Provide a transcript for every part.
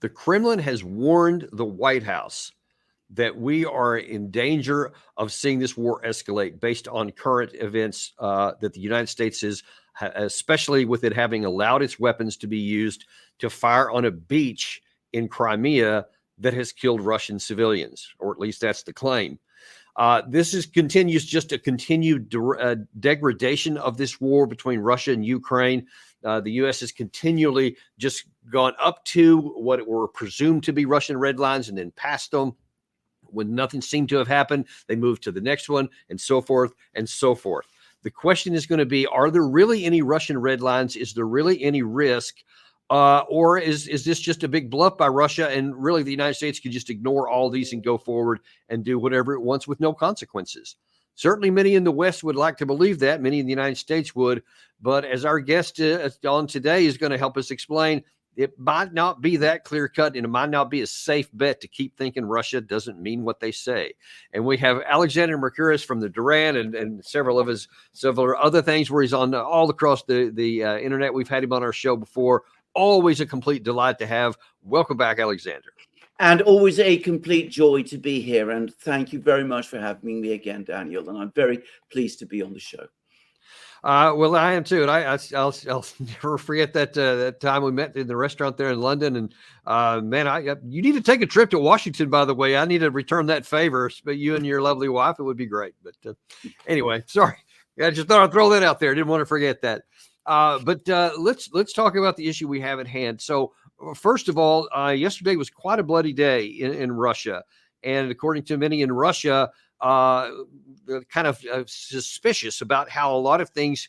The Kremlin has warned the White House that we are in danger of seeing this war escalate based on current events that the United States is, especially with it having allowed its weapons to be used to fire on a beach in Crimea that has killed Russian civilians, or at least that's the claim. Continues just a continued degradation of this war between Russia and Ukraine. The U.S. has continually just gone up to what were presumed to be Russian red lines and then past them. When nothing seemed to have happened, they moved to the next one, and so forth and so forth. The question is going to be, are there really any Russian red lines? Is there really any risk? Or is this just a big bluff by Russia, and really the United States can just ignore all these and go forward and do whatever it wants with no consequences? Certainly many in the West would like to believe that. Many in the United States would. But as our guest on today is going to help us explain, it might not be that clear cut, and it might not be a safe bet to keep thinking Russia doesn't mean what they say. And we have Alexander Mercouris from the Duran and several other things where he's on all across the internet. We've had him on our show before. Always a complete delight to have. Welcome back, Alexander. And always a complete joy to be here. And thank you very much for having me again, Daniel. And I'm very pleased to be on the show. Well, I am too, and I'll never forget that time we met in the restaurant there in London. And man, you need to take a trip to Washington. By the way, I need to return that favor. But you and your lovely wife, it would be great. But anyway, sorry, I just thought I'd throw that out there. Didn't want to forget that. But let's talk about the issue we have at hand. So first of all, yesterday was quite a bloody day in Russia, and according to many in Russia, kind of suspicious about how a lot of things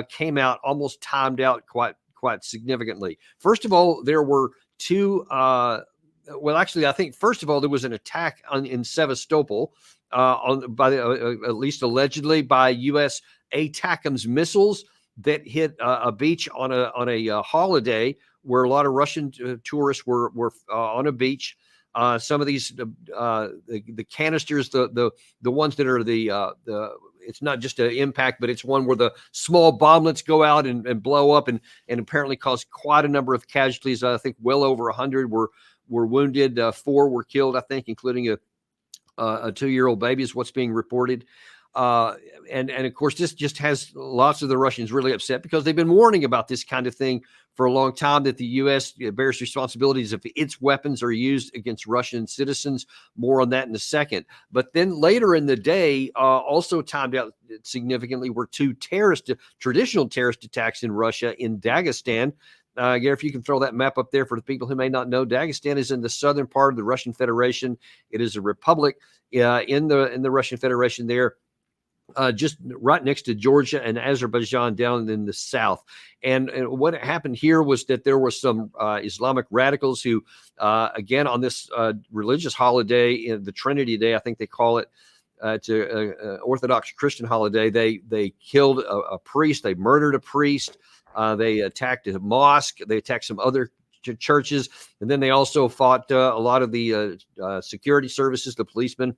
came out almost timed out quite significantly. First of all, there were two. Well, actually, I think first of all there was an attack in Sevastopol, at least allegedly by U.S. ATACMS missiles that hit a beach on a holiday where a lot of Russian tourists were on a beach. Some of these the canisters, the ones that are the it's not just an impact, but it's one where the small bomblets go out and blow up and apparently cause quite a number of casualties. I think well over 100 were wounded. 4 were killed, I think, including a 2-year-old baby is what's being reported. And of course, this just has lots of the Russians really upset because they've been warning about this kind of thing for a long time, that the U.S. bears responsibilities if its weapons are used against Russian citizens. More on that in a second. But then later in the day, also timed out significantly, were 2 traditional terrorist attacks in Russia in Dagestan. Gary, if you can throw that map up there for the people who may not know, Dagestan is in the southern part of the Russian Federation. It is a republic in the Russian Federation there. Just right next to Georgia and Azerbaijan down in the south. And what happened here was that there were some Islamic radicals who, again, on this religious holiday, in the Trinity Day, I think they call it, it's an Orthodox Christian holiday, they killed a priest, they murdered a priest, they attacked a mosque, they attacked some other churches, and then they also fought a lot of the security services, the policemen.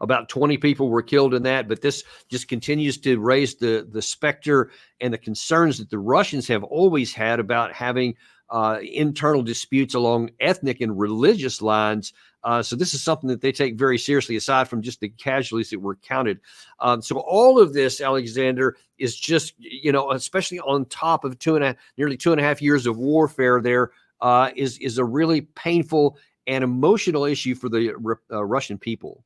About 20 people were killed in that, but this just continues to raise the specter and the concerns that the Russians have always had about having internal disputes along ethnic and religious lines. So this is something that they take very seriously, aside from just the casualties that were counted. So all of this, Alexander, is just, especially on top of nearly 2.5 years of warfare there, is a really painful and emotional issue for the Russian people.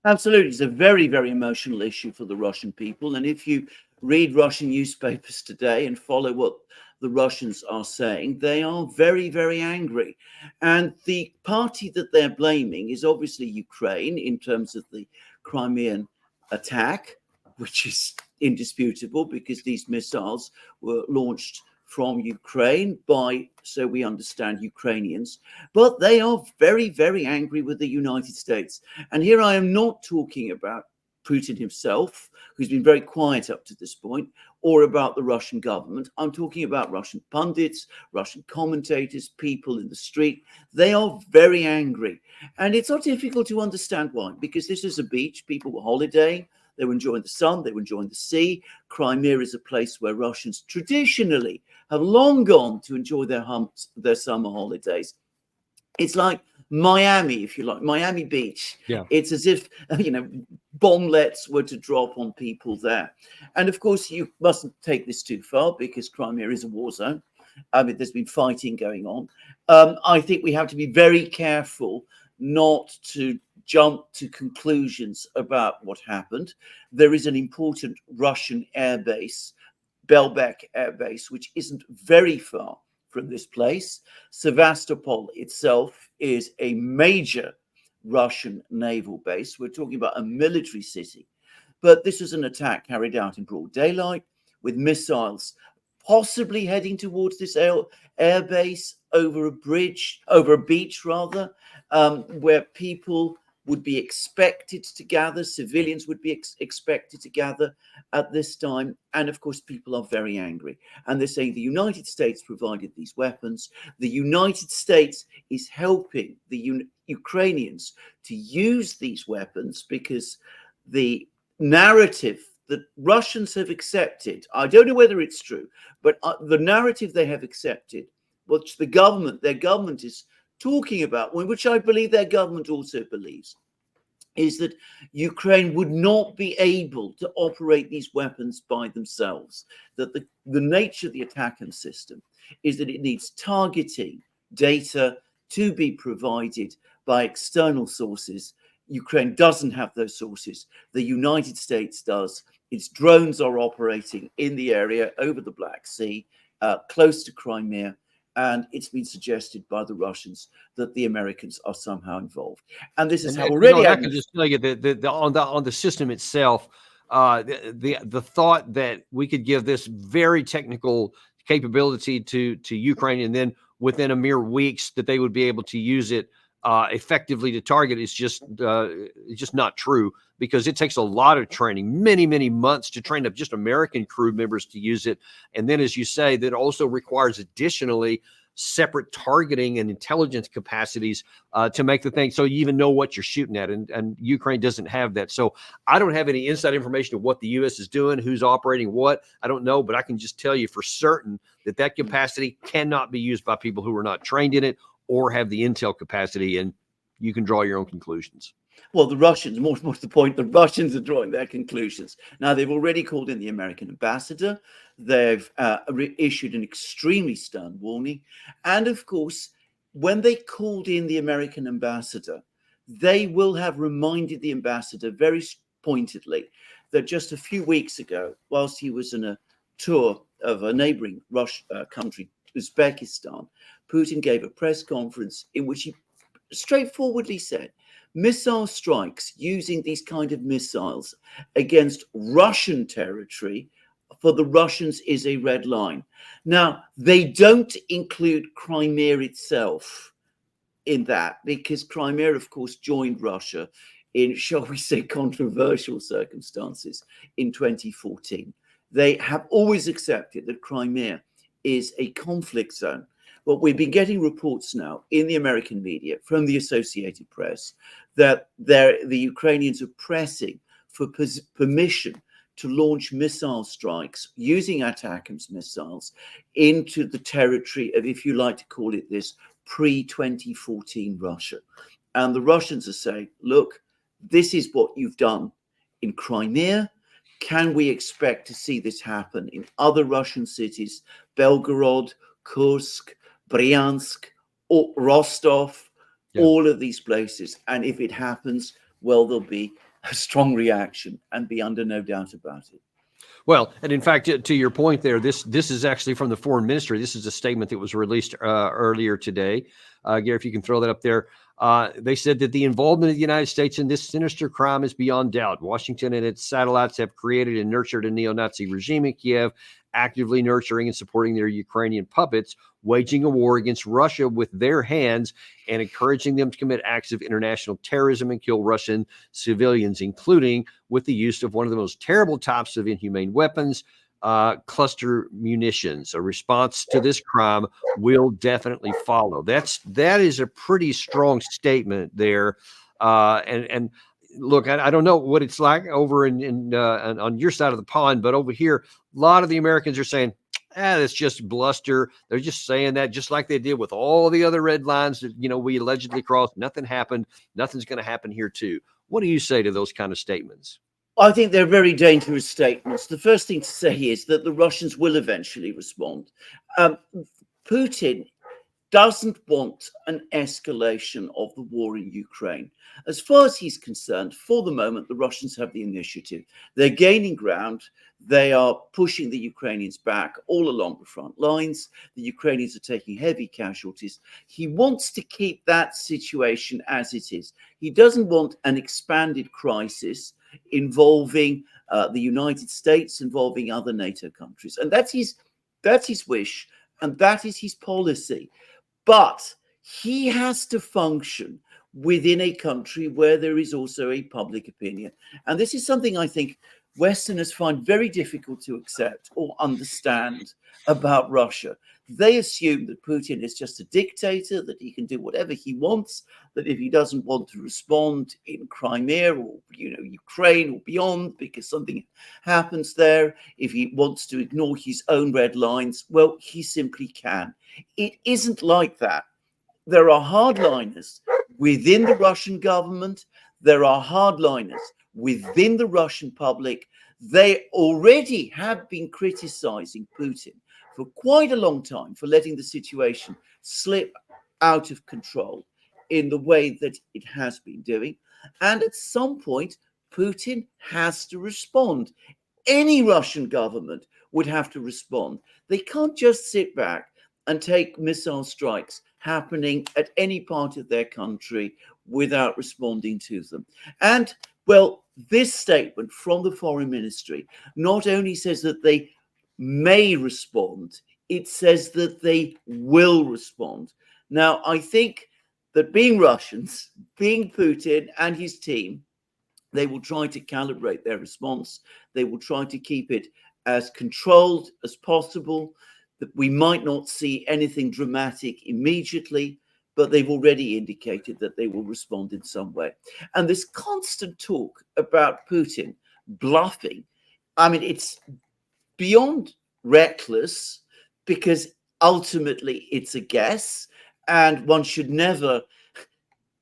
Absolutely. It's a very, very emotional issue for the Russian people. And if you read Russian newspapers today and follow what the Russians are saying, they are very, very angry. And the party that they're blaming is obviously Ukraine in terms of the Crimean attack, which is indisputable because these missiles were launched from Ukraine by, so we understand, Ukrainians. But they are very, very angry with the United States. And here I am not talking about Putin himself, who's been very quiet up to this point, or about the Russian government. I'm talking about Russian pundits, Russian commentators, people in the street. They are very angry. And it's not difficult to understand why, because this is a beach, people were holidaying. They were enjoying the sun. They were enjoying the sea. Crimea is a place where Russians traditionally have long gone to enjoy their summer holidays. It's like Miami, if you like, Miami Beach. Yeah. It's as if, bomblets were to drop on people there. And of course, you mustn't take this too far because Crimea is a war zone. I mean, there's been fighting going on. I think we have to be very careful not to jump to conclusions about what happened. There is an important Russian airbase, Belbek Air Base, which isn't very far from this place. Sevastopol itself is a major Russian naval base. We're talking about a military city. But this was an attack carried out in broad daylight with missiles possibly heading towards this air base over a beach rather, where people would be expected to gather, civilians would be expected to gather at this time. And of course, people are very angry. And they're saying the United States provided these weapons. The United States is helping the Ukrainians to use these weapons because the narrative that Russians have accepted, I don't know whether it's true, but the narrative they have accepted, which their government is talking about, which I believe their government also believes, is that Ukraine would not be able to operate these weapons by themselves, that the nature of the ATACMS system is that it needs targeting data to be provided by external sources. Ukraine doesn't have those sources. The United States does. Its drones are operating in the area over the Black Sea, close to Crimea. And it's been suggested by the Russians that the Americans are somehow involved. And this is how already. I can just tell you that on the system itself, the thought that we could give this very technical capability to Ukraine, and then within a mere weeks that they would be able to use it effectively to target is just not true, because it takes a lot of training, many months to train up just American crew members to use it. And then, as you say, that also requires additionally separate targeting and intelligence capacities to make the thing so you even know what you're shooting at. And Ukraine doesn't have that. So I don't have any inside information of what the U.S. is doing, who's operating what. I don't know, but I can just tell you for certain that capacity cannot be used by people who are not trained in it or have the intel capacity, and you can draw your own conclusions. Well, the Russians, more to the point, the Russians are drawing their conclusions. Now, they've already called in the American ambassador. They've issued an extremely stern warning. And of course, when they called in the American ambassador, they will have reminded the ambassador very pointedly that just a few weeks ago, whilst he was on a tour of a neighboring country, Uzbekistan, Putin gave a press conference in which he straightforwardly said, missile strikes using these kind of missiles against Russian territory for the Russians is a red line. Now, they don't include Crimea itself in that, because Crimea, of course, joined Russia in, shall we say, controversial circumstances in 2014. They have always accepted that Crimea is a conflict zone. But we've been getting reports now in the American media from the Associated Press that the Ukrainians are pressing for permission to launch missile strikes using ATACMS missiles into the territory of, if you like to call it this, pre-2014 Russia. And the Russians are saying, look, this is what you've done in Crimea. Can we expect to see this happen in other Russian cities, Belgorod, Kursk, Bryansk, or Rostov, all of these places? And if it happens, well, there'll be a strong reaction and be under no doubt about it. Well, and in fact, to your point there, this is actually from the foreign ministry. This is a statement that was released earlier today. Gary, if you can throw that up there. They said that the involvement of the United States in this sinister crime is beyond doubt. Washington and its satellites have created and nurtured a neo-Nazi regime in Kiev, actively nurturing and supporting their Ukrainian puppets, waging a war against Russia with their hands and encouraging them to commit acts of international terrorism and kill Russian civilians, including with the use of one of the most terrible types of inhumane weapons, cluster munitions. A response to this crime will definitely follow. That is a pretty strong statement there. And look, I don't know what it's like over on your side of the pond, but over here, a lot of the Americans are saying, that's just bluster. They're just saying that, just like they did with all the other red lines that we allegedly crossed. Nothing happened. Nothing's going to happen here too. What do you say to those kind of statements? I think they're very dangerous statements. The first thing to say is that the Russians will eventually respond. Putin doesn't want an escalation of the war in Ukraine. As far as he's concerned, for the moment, the Russians have the initiative. They're gaining ground. They are pushing the Ukrainians back all along the front lines. The Ukrainians are taking heavy casualties. He wants to keep that situation as it is. He doesn't want an expanded crisis involving the United States, involving other NATO countries. And that's his wish, and that is his policy. But he has to function within a country where there is also a public opinion. And this is something I think Westerners find very difficult to accept or understand about Russia. They assume that Putin is just a dictator, that he can do whatever he wants, that if he doesn't want to respond in Crimea or Ukraine or beyond because something happens there, if he wants to ignore his own red lines, well, he simply can. It isn't like that. There are hardliners within the Russian government. There are hardliners within the Russian public. They already have been criticizing Putin for quite a long time for letting the situation slip out of control in the way that it has been doing. And at some point, Putin has to respond. Any Russian government would have to respond. They can't just sit back and take missile strikes happening at any part of their country without responding to them. And, well, this statement from the foreign ministry not only says that they may respond, it says that they will respond. Now, I think that being Russians, being Putin and his team, they will try to calibrate their response. They will try to keep it as controlled as possible, that we might not see anything dramatic immediately, but they've already indicated that they will respond in some way. And this constant talk about Putin bluffing, I mean, it's beyond reckless, because ultimately it's a guess, and one should never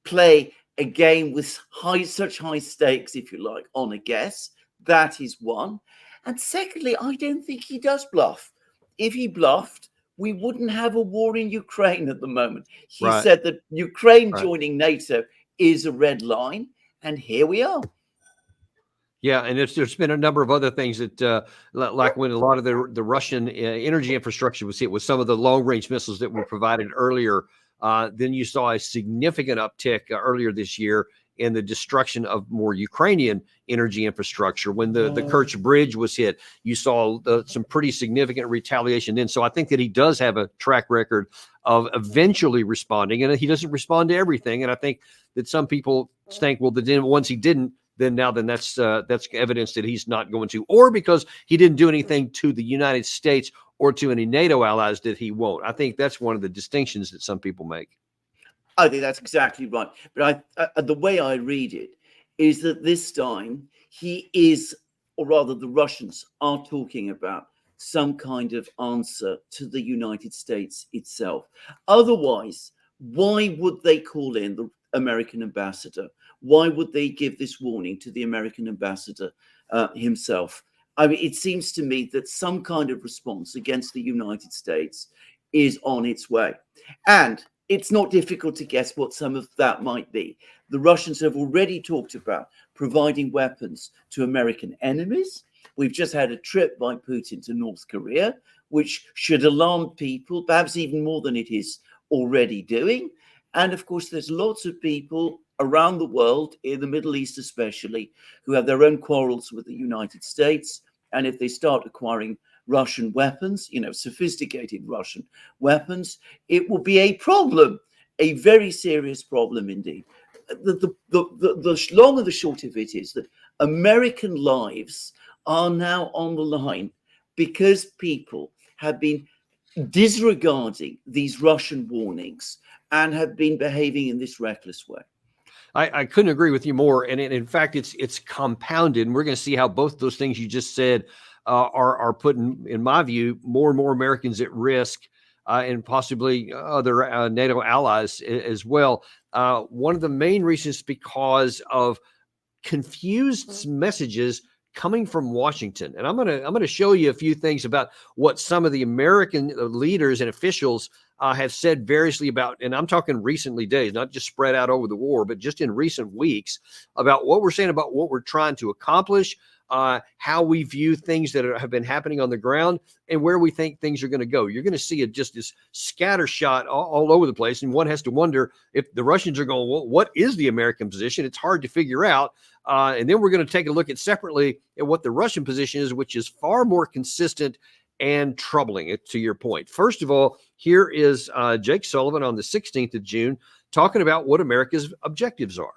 play a game with such high stakes, if you like, on a guess. That is one. And secondly, I don't think he does bluff. If he bluffed, we wouldn't have a war in Ukraine at the moment. He said that Ukraine joining NATO is a red line, and here we are. Yeah, and there's been a number of other things that, like when a lot of the Russian energy infrastructure was hit with some of the long-range missiles that were provided earlier. Then you saw a significant uptick earlier this year in the destruction of more Ukrainian energy infrastructure. When the Kerch Bridge was hit, you saw some pretty significant retaliation then. So I think that he does have a track record of eventually responding, and he doesn't respond to everything. And I think that some people think, well, then once he didn't, then that's evidence that he's not going to, or because he didn't do anything to the United States or to any NATO allies that he won't. I think that's one of the distinctions that some people make. I think that's exactly right. But the way I read it is that this time he is, or rather the Russians are talking about some kind of answer to the United States itself. Otherwise, why would they call in the American ambassador? Why would they give this warning to the American ambassador himself? I mean, it seems to me that some kind of response against the United States is on its way. And it's not difficult to guess what some of that might be. The Russians have already talked about providing weapons to American enemies. We've just had a trip by Putin to North Korea, which should alarm people, perhaps even more than it is already doing. And of course, there's lots of people around the world, in the Middle East especially, who have their own quarrels with the United States. And if they start acquiring Russian weapons, sophisticated Russian weapons, it will be a problem, a very serious problem indeed. The long and the short of it is that American lives are now on the line because people have been disregarding these Russian warnings and have been behaving in this reckless way. I couldn't agree with you more. And in fact, it's compounded. And we're going to see how both those things you just said are putting, in my view, more and more Americans at risk, and possibly other NATO allies as well. One of the main reasons because of confused messages coming from Washington. And I'm gonna show you a few things about what some of the American leaders and officials have said variously about, and I'm talking recently days, not just spread out over the war, but just in recent weeks, about what we're saying about what we're trying to accomplish, how we view things that have been happening on the ground, and where we think things are going to go. You're going to see just this scatter shot all over the place, and one has to wonder if the Russians are going, well, what is the American position? It's hard to figure out. And then we're going to take a look at separately at what the Russian position is, which is far more consistent and troubling, to your point. First of all, here is Jake Sullivan on the 16th of June talking about what America's objectives are.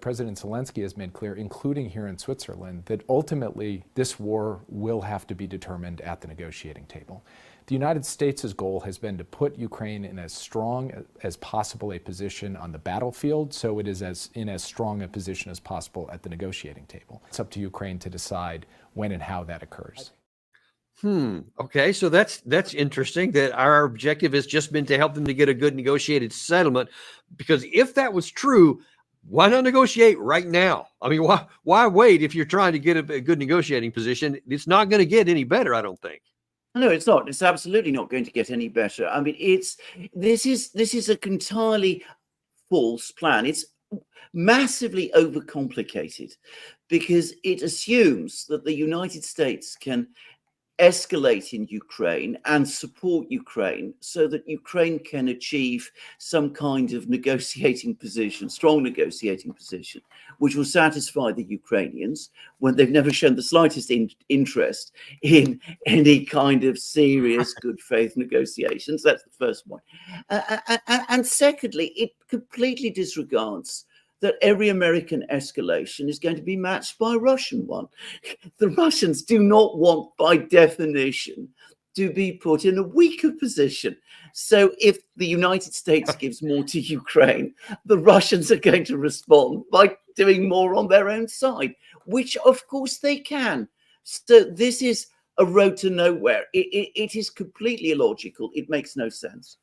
President Zelensky has made clear, including here in Switzerland, that ultimately this war will have to be determined at the negotiating table. The United States' goal has been to put Ukraine in as strong as possible a position on the battlefield, so it is in as strong a position as possible at the negotiating table. It's up to Ukraine to decide when and how that occurs. Okay, so that's interesting that our objective has just been to help them to get a good negotiated settlement, because if that was true, why not negotiate right now? I mean, why wait if you're trying to get a good negotiating position? It's not going to get any better, I don't think. No, it's not. It's absolutely not going to get any better. I mean, this is an entirely false plan. It's massively overcomplicated because it assumes that the United States can escalate in Ukraine and support Ukraine so that Ukraine can achieve some kind of negotiating position, strong negotiating position, which will satisfy the Ukrainians when they've never shown the slightest interest in any kind of serious good faith negotiations. That's the first one. And secondly, it completely disregards that every American escalation is going to be matched by a Russian one. The Russians do not want, by definition, to be put in a weaker position. So if the United States gives more to Ukraine, the Russians are going to respond by doing more on their own side, which of course they can. So this is a road to nowhere. It is completely illogical. It makes no sense.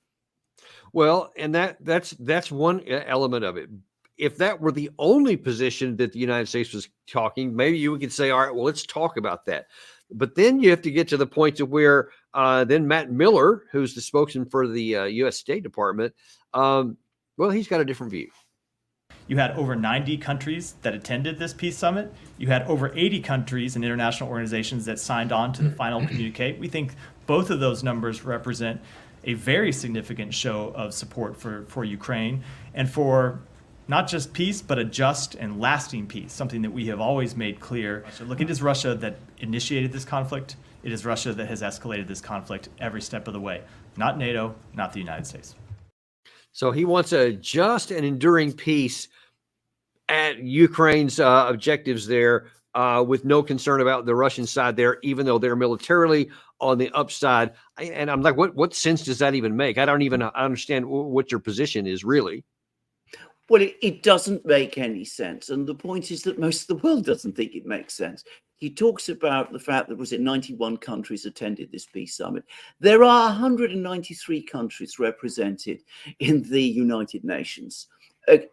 Well, and that's one element of it. If that were the only position that the United States was talking, maybe you could say, all right, well, let's talk about that. But then you have to get to the point to where then Matt Miller, who's the spokesman for the U.S. State Department, well, he's got a different view. You had over 90 countries that attended this peace summit. You had over 80 countries and international organizations that signed on to the final communique. We think both of those numbers represent a very significant show of support for Ukraine and for not just peace, but a just and lasting peace, something that we have always made clear. So look, it is Russia that initiated this conflict. It is Russia that has escalated this conflict every step of the way, not NATO, not the United States. So he wants a just and enduring peace at Ukraine's objectives there, with no concern about the Russian side there, even though they're militarily on the upside. And I'm like, what sense does that even make? I don't even understand what your position is really. Well, it doesn't make any sense. And the point is that most of the world doesn't think it makes sense. He talks about the fact that 91 countries attended this peace summit. There are 193 countries represented in the United Nations.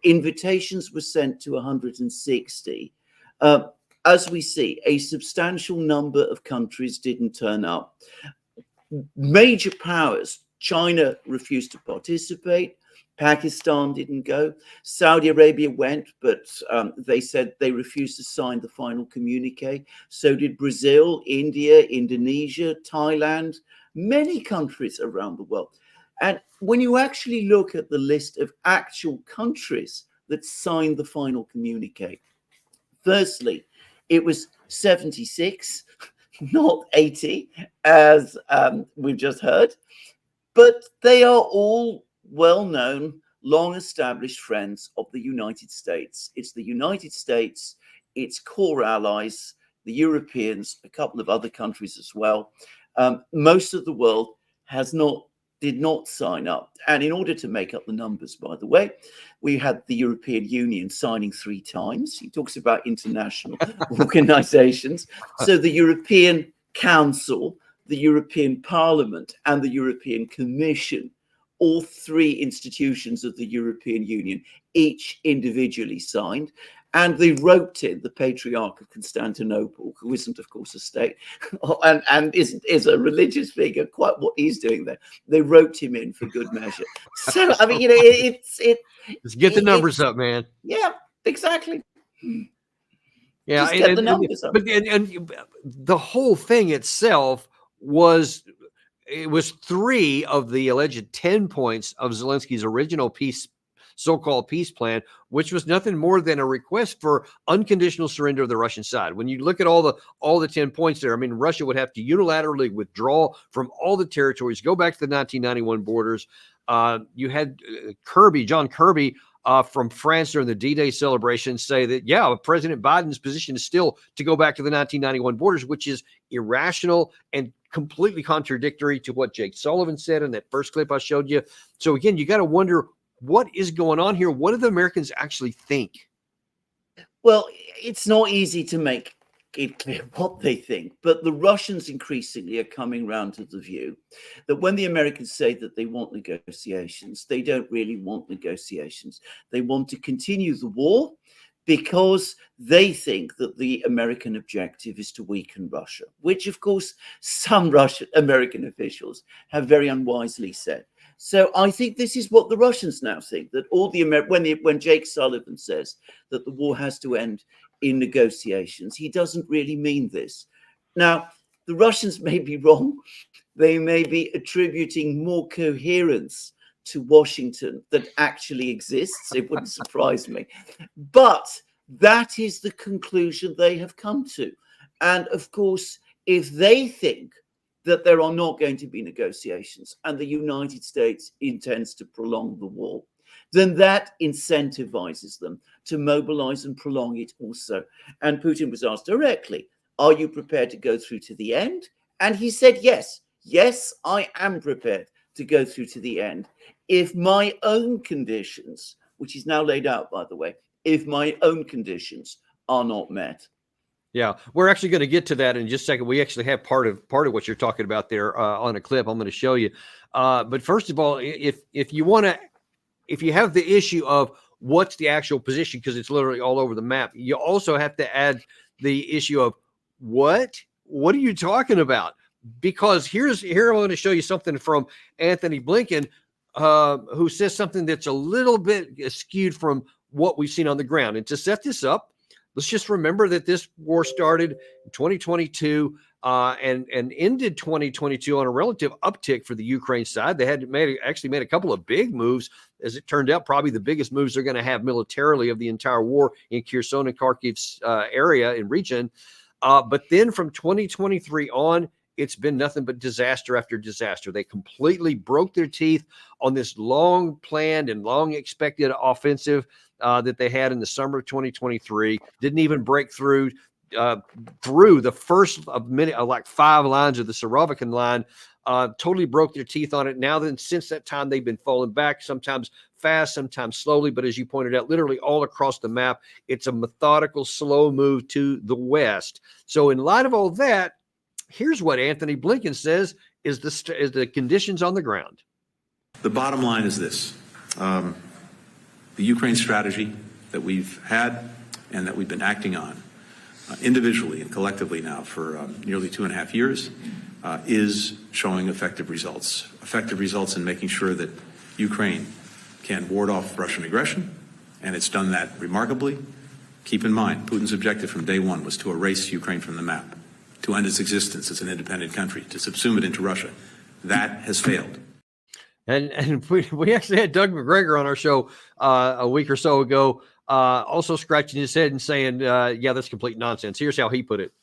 Invitations were sent to 160. As we see, a substantial number of countries didn't turn up. Major powers, China refused to participate. Pakistan didn't go. Saudi Arabia went, but they said they refused to sign the final communique. So did Brazil, India, Indonesia, Thailand, many countries around the world. And when you actually look at the list of actual countries that signed the final communique, firstly, it was 76, not 80, as we've just heard. But they are all well-known, long-established friends of the United States. It's the United States, its core allies, the Europeans, a couple of other countries as well. Most of the world has not did not sign up. And in order to make up the numbers, by the way, we had the European Union signing 3 times. He talks about international organizations. So the European Council, the European Parliament, and the European Commission, all 3 institutions of the European Union, each individually signed. And they roped in the Patriarch of Constantinople, who isn't, of course, a state, and is a religious figure, quite what he's doing there. They roped him in for good measure. So, I mean, let's get the numbers up, man. Yeah, exactly. Yeah, just get the numbers up. But the whole thing itself was 3 of the alleged 10 points of Zelensky's original so-called peace plan, which was nothing more than a request for unconditional surrender of the Russian side. When you look at all the 10 points there, I mean, Russia would have to unilaterally withdraw from all the territories, go back to the 1991 borders. You had John Kirby from France during the D-Day celebration say that, yeah, President Biden's position is still to go back to the 1991 borders, which is irrational and completely contradictory to what Jake Sullivan said in that first clip I showed you. So again, you got to wonder, what is going on here? What do the Americans actually think? Well, it's not easy to make it clear what they think, but the Russians increasingly are coming round to the view that when the Americans say that they want negotiations, they don't really want negotiations. They want to continue the war because they think that the American objective is to weaken Russia, which, of course, some American officials have very unwisely said. So I think this is what the Russians now think, that all the when Jake Sullivan says that the war has to end in negotiations, he doesn't really mean this. Now, the Russians may be wrong. They may be attributing more coherence to Washington that actually exists. It wouldn't surprise me. But that is the conclusion they have come to. And of course, if they think that there are not going to be negotiations and the United States intends to prolong the war, then that incentivizes them to mobilize and prolong it also. And Putin was asked directly, are you prepared to go through to the end? And he said, yes. Yes, I am prepared to go through to the end. If my own conditions, which is now laid out, by the way, if my own conditions are not met. Yeah, we're actually going to get to that in just a second. We actually have part of what you're talking about there on a clip I'm going to show you. But first of all, if you have the issue of what's the actual position, because it's literally all over the map, you also have to add the issue of what are you talking about? Because here I'm going to show you something from Anthony Blinken, who says something that's a little bit skewed from what we've seen on the ground. And to set this up, let's just remember that this war started in 2022 and ended 2022 on a relative uptick for the Ukraine side. They had actually made a couple of big moves, as it turned out, probably the biggest moves they're going to have militarily of the entire war in Kherson and Kharkiv's area and region. But then from 2023 on, it's been nothing but disaster after disaster. They completely broke their teeth on this long planned and long expected offensive that they had in the summer of 2023. Didn't even break through the first of like 5 lines of the Surovikin line. Totally broke their teeth on it. Now then, since that time, they've been falling back, sometimes fast, sometimes slowly. But as you pointed out, literally all across the map, it's a methodical, slow move to the west. So in light of all that, here's what Anthony Blinken says is the conditions on the ground. The bottom line is this. The Ukraine strategy that we've had and that we've been acting on individually and collectively now for nearly 2.5 years is showing effective results in making sure that Ukraine can ward off Russian aggression, and it's done that remarkably. Keep in mind, Putin's objective from day one was to erase Ukraine from the map, to end its existence as an independent country, to subsume it into Russia. That has failed. And we actually had Doug McGregor on our show a week or so ago, also scratching his head and saying, yeah, that's complete nonsense. Here's how he put it.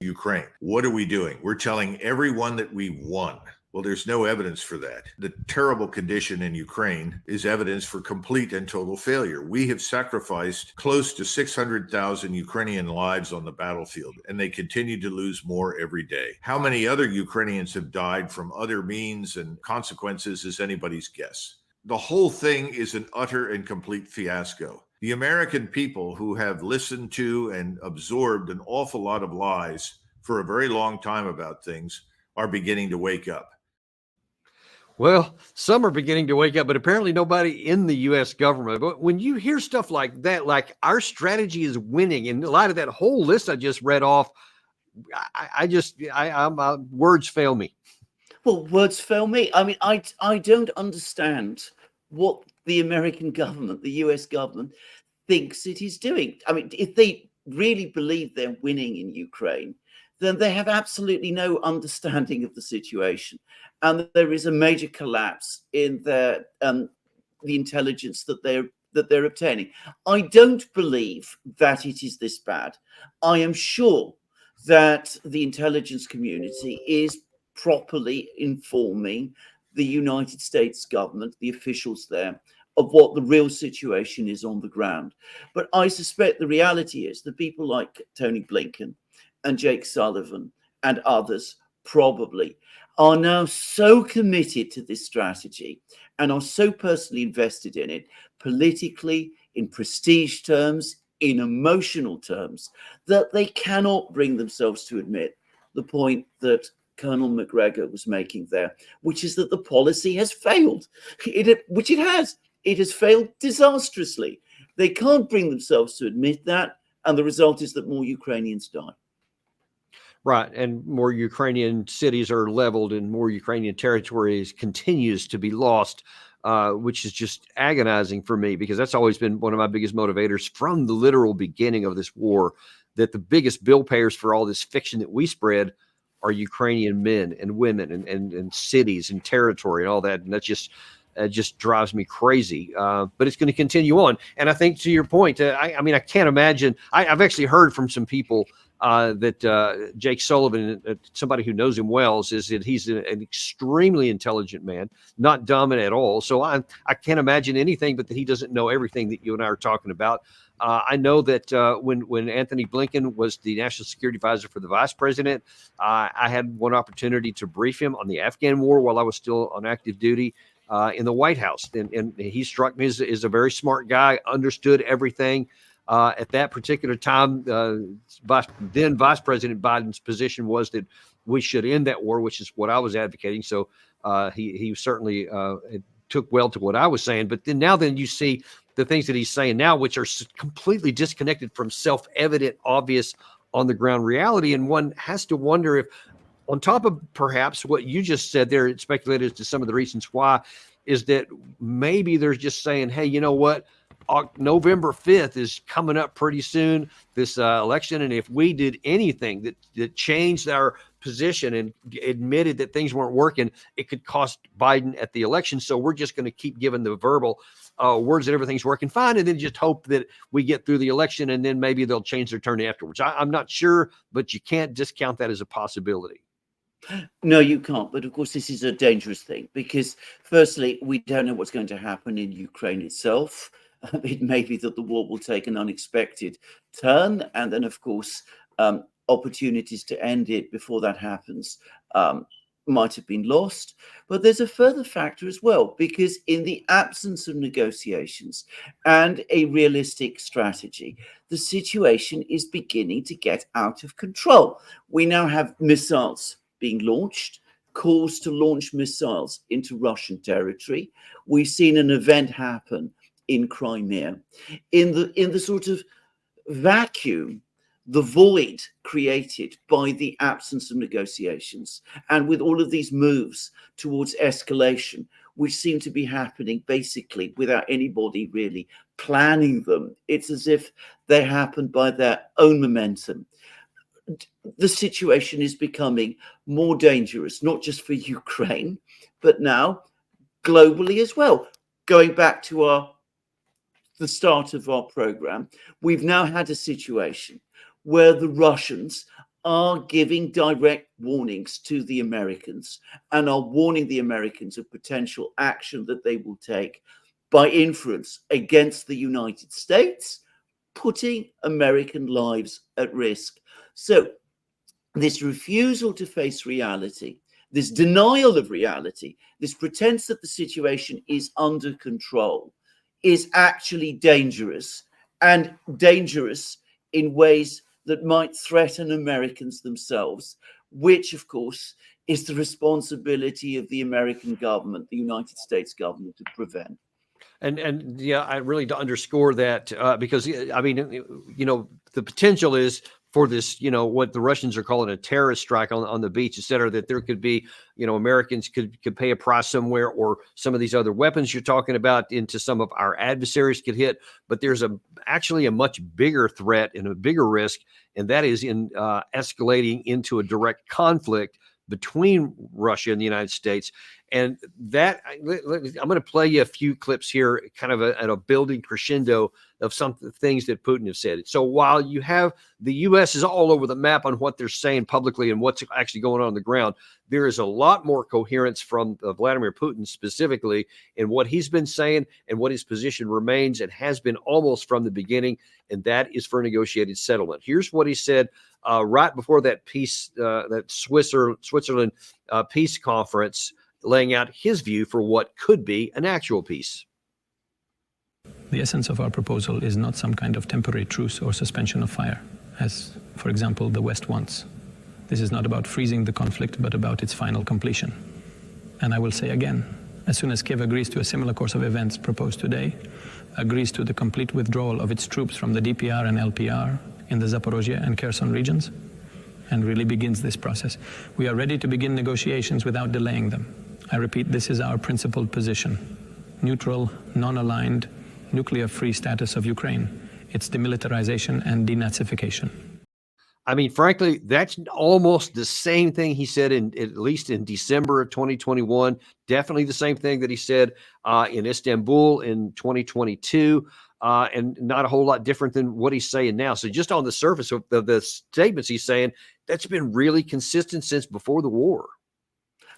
Ukraine. What are we doing? We're telling everyone that we won. Well, there's no evidence for that. The terrible condition in Ukraine is evidence for complete and total failure. We have sacrificed close to 600,000 Ukrainian lives on the battlefield, and they continue to lose more every day. How many other Ukrainians have died from other means and consequences is anybody's guess. The whole thing is an utter and complete fiasco. The American people, who have listened to and absorbed an awful lot of lies for a very long time about things, are beginning to wake up. Well, some are beginning to wake up, but apparently nobody in the U.S. government. But when you hear stuff like that, like our strategy is winning, and a lot of that whole list I just read off, words fail me. Well, words fail me. I mean, I don't understand what the American government, the US government, thinks it is doing. I mean, if they really believe they're winning in Ukraine, then they have absolutely no understanding of the situation. And there is a major collapse in their the intelligence that they're obtaining. I don't believe that it is this bad. I am sure that the intelligence community is properly informing the United States government, the officials there, of what the real situation is on the ground. But I suspect the reality is that people like Tony Blinken and Jake Sullivan and others probably are now so committed to this strategy and are so personally invested in it, politically, in prestige terms, in emotional terms, that they cannot bring themselves to admit the point that Colonel McGregor was making there, which is that the policy has failed, which it has. It has failed disastrously. They can't bring themselves to admit that, and the result is that more Ukrainians die. Right. And more Ukrainian cities are leveled and more Ukrainian territories continues to be lost, which is just agonizing for me, because that's always been one of my biggest motivators from the literal beginning of this war, that the biggest bill payers for all this fiction that we spread are Ukrainian men and women and cities and territory and all that. And that's just drives me crazy. But it's going to continue on. And I think, to your point, I mean, I can't imagine. I've actually heard from some people that Jake Sullivan, somebody who knows him well, says that he's an extremely intelligent man, not dumb at all. So I can't imagine anything but that he doesn't know everything that you and I are talking about. I know that when Anthony Blinken was the national security advisor for the vice president, I had one opportunity to brief him on the Afghan war while I was still on active duty in the White House. And he struck me as a very smart guy, understood everything. At that particular time, then Vice President Biden's position was that we should end that war, which is what I was advocating. So he certainly took well to what I was saying. But then you see the things that he's saying now, which are completely disconnected from self-evident, obvious on the ground reality. And one has to wonder if, on top of perhaps what you just said there, it speculated as to some of the reasons why, is that maybe they're just saying, hey, you know what? November 5th is coming up pretty soon, this election. And if we did anything that changed our position and admitted that things weren't working, it could cost Biden at the election. So we're just going to keep giving the verbal words that everything's working fine, and then just hope that we get through the election, and then maybe they'll change their tune afterwards. I'm not sure, but you can't discount that as a possibility. No, you can't. But of course, this is a dangerous thing because, firstly, we don't know what's going to happen in Ukraine itself. It may be that the war will take an unexpected turn. And then, of course, opportunities to end it before that happens might have been lost. But there's a further factor as well, because in the absence of negotiations and a realistic strategy, the situation is beginning to get out of control. We now have missiles being launched, calls to launch missiles into Russian territory. We've seen an event happen in Crimea. In the sort of vacuum, the void created by the absence of negotiations, and with all of these moves towards escalation, which seem to be happening basically without anybody really planning them, it's as if they happen by their own momentum. The situation is becoming more dangerous, not just for Ukraine, but now globally as well. Going back to the start of our program, we've now had a situation where the Russians are giving direct warnings to the Americans and are warning the Americans of potential action that they will take by inference against the United States, putting American lives at risk. So this refusal to face reality, this denial of reality, this pretense that the situation is under control is actually dangerous, and dangerous in ways that might threaten Americans themselves, which, of course, is the responsibility of the American government, the United States government, to prevent. And yeah, I really to underscore that because I mean, the potential is for this, what the Russians are calling a terrorist strike on the beach, et cetera, that there could be, Americans could pay a price somewhere, or some of these other weapons you're talking about into some of our adversaries could hit. But there's actually a much bigger threat and a bigger risk, and that is in escalating into a direct conflict between Russia and the United States. And that I'm going to play you a few clips here, kind of at a building crescendo of some things that Putin has said. So while you have the U.S. is all over the map on what they're saying publicly and what's actually going on the ground, there is a lot more coherence from Vladimir Putin specifically in what he's been saying and what his position remains and has been almost from the beginning, and that is for negotiated settlement. Here's what he said right before that that Switzerland peace conference, laying out his view for what could be an actual peace. The essence of our proposal is not some kind of temporary truce or suspension of fire, as, for example, the West wants. This is not about freezing the conflict, but about its final completion. And I will say again, as soon as Kiev agrees to a similar course of events proposed today, agrees to the complete withdrawal of its troops from the DPR and LPR in the Zaporozhye and Kherson regions, and really begins this process, we are ready to begin negotiations without delaying them. I repeat, this is our principled position. Neutral, non-aligned, nuclear-free status of Ukraine, its demilitarization and denazification. I mean, frankly, that's almost the same thing he said at least in December of 2021. Definitely the same thing that he said in Istanbul in 2022, and not a whole lot different than what he's saying now. So just on the surface of the statements he's saying, that's been really consistent since before the war.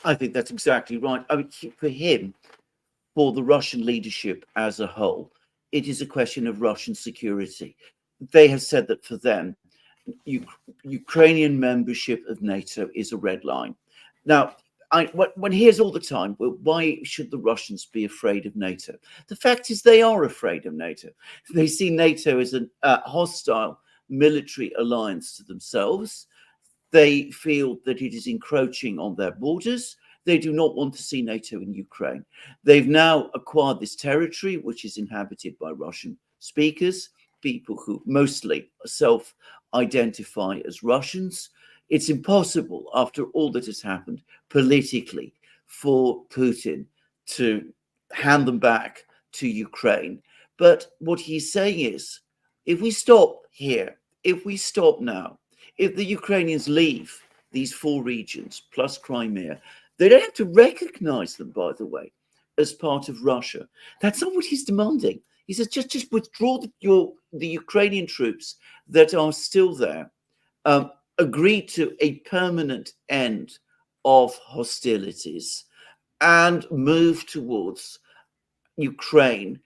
I think that's exactly right. I mean, for him, for the Russian leadership as a whole, it is a question of Russian security. They have said that for them, Ukrainian membership of NATO is a red line. Now, one hears all the time, well, why should the Russians be afraid of NATO? The fact is they are afraid of NATO. They see NATO as a hostile military alliance to themselves. They feel that it is encroaching on their borders. They do not want to see NATO in Ukraine. They've now acquired this territory, which is inhabited by Russian speakers, people who mostly self-identify as Russians. It's impossible, after all that has happened politically, for Putin to hand them back to Ukraine. But what he's saying is, if we stop here, if we stop now, if the Ukrainians leave these 4 regions plus Crimea, they don't have to recognize them, by the way, as part of Russia. That's not what he's demanding. He says, just withdraw the Ukrainian troops that are still there, agree to a permanent end of hostilities, and move towards Ukraine